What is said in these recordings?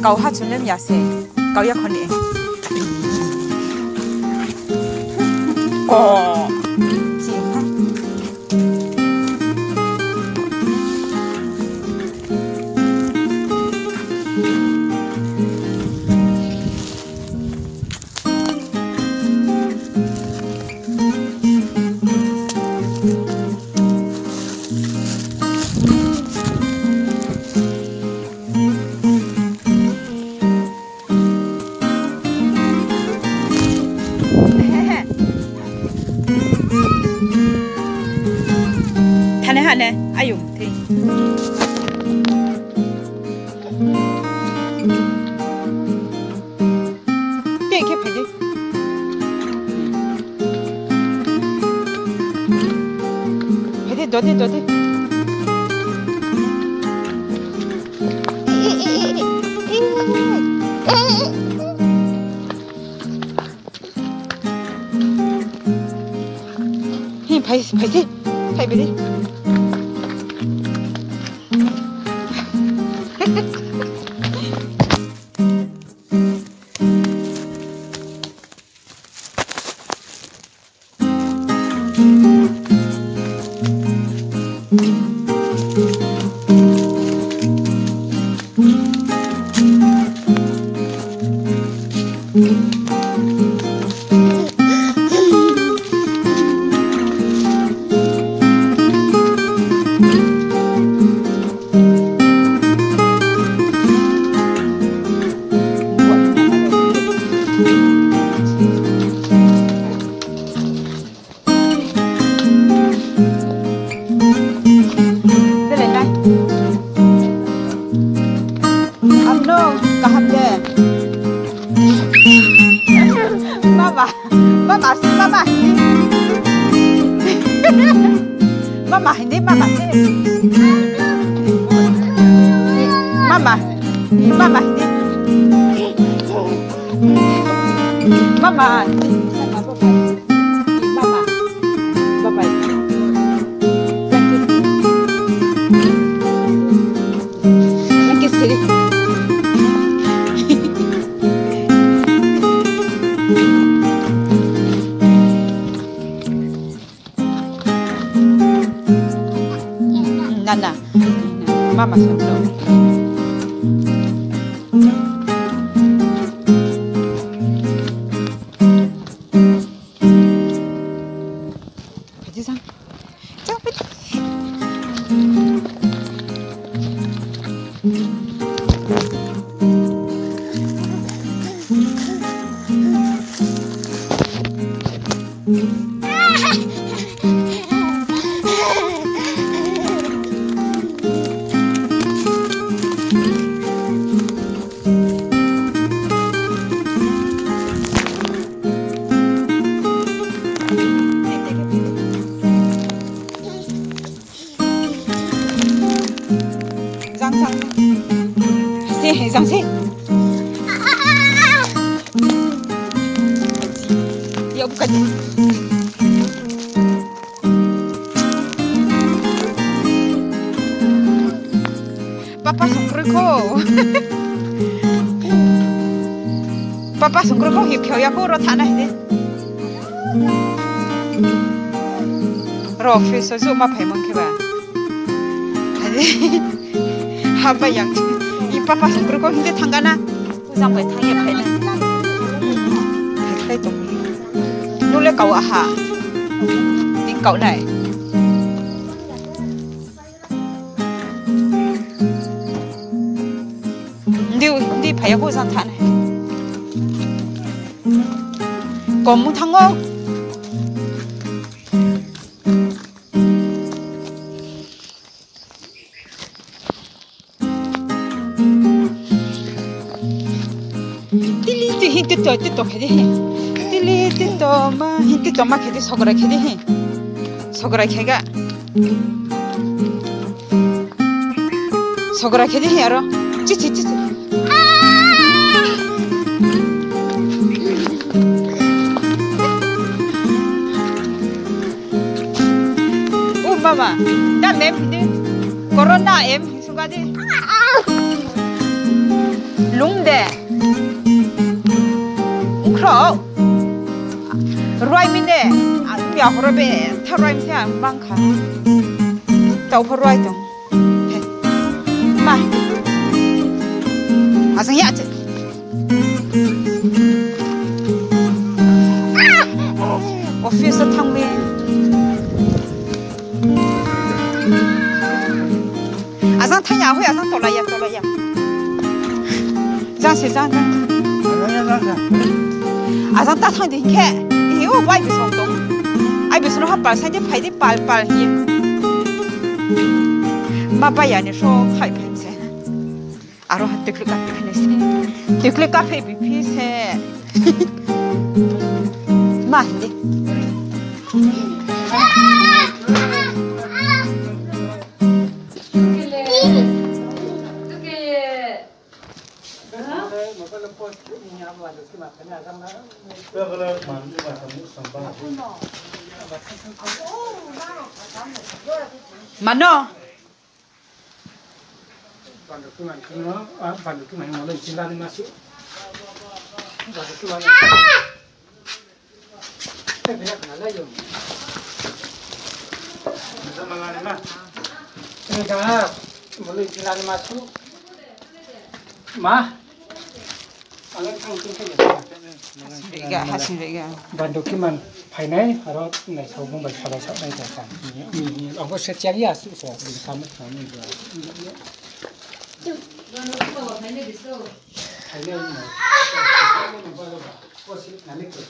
cậu hát xuống lên nhà xe cậu ya con đi gì hả nè ai dùng thì tiền kia phải đi đổ đi phải đi Mama hindi mama hindi bye thank you Siri Nana mama solo Pergi sang Jangan pergi Giang ya bukan Papa sungkru ko hip ya ko ro thana he ro fe so zo ma phai mang ke ba ha ba yang Papa sungkru ko hindi thangana uzang bai thang ye phai na phai to nu le kau a ha ting kau nai ndi phai ko sang thana ko mu thango Tito khede he tito ma khede sogora khede he sogora khega aro chi mama da mem corona em suga de lungde ukro roi minde ya horobe ta roi mse an bangkha tau pho roi tong he ma asang ya che office thangme asang thanya hui asang tolaya Giang sẽ giang à giang ta thằng thì khe hiểu vay bị sống đúng ai bị sống hấp bảo sai đi phải đi bal hi mà bây giờ này số khai phèn xe à rồi hạt tịch cà phê này xe tịch cà phê bị phê xe mà đi Mana? Hasil rega. Bantu kiman, painai, harus naik sobong bagi kalau sok naik jalan. Ini, aku setiap ya susah di sana kami juga. Painai ini. Posisi nalik tu.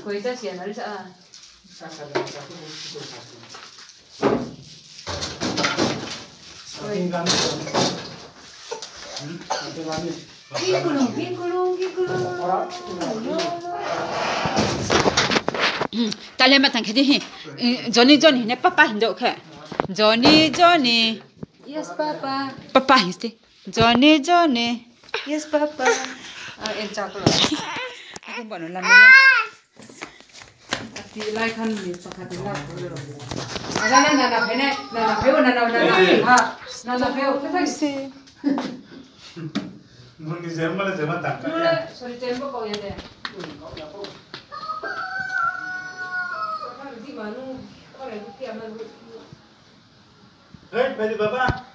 Kau itu siapa hari sah? Tali matang kedi Johnny ne papa hindo khe Johnny Yes, Papa. papa histi Johnny Yes, Papa. En cakap. aku bano lam Di like kan ni pakai di like. Ada nana pene, nana peo, nana. Ha, nana peo. Kita si Mungkin zaman tak Mula, sorry tempo kau ya deh. Di mana? Kau lagi kiamat. Hei, bagi bapak.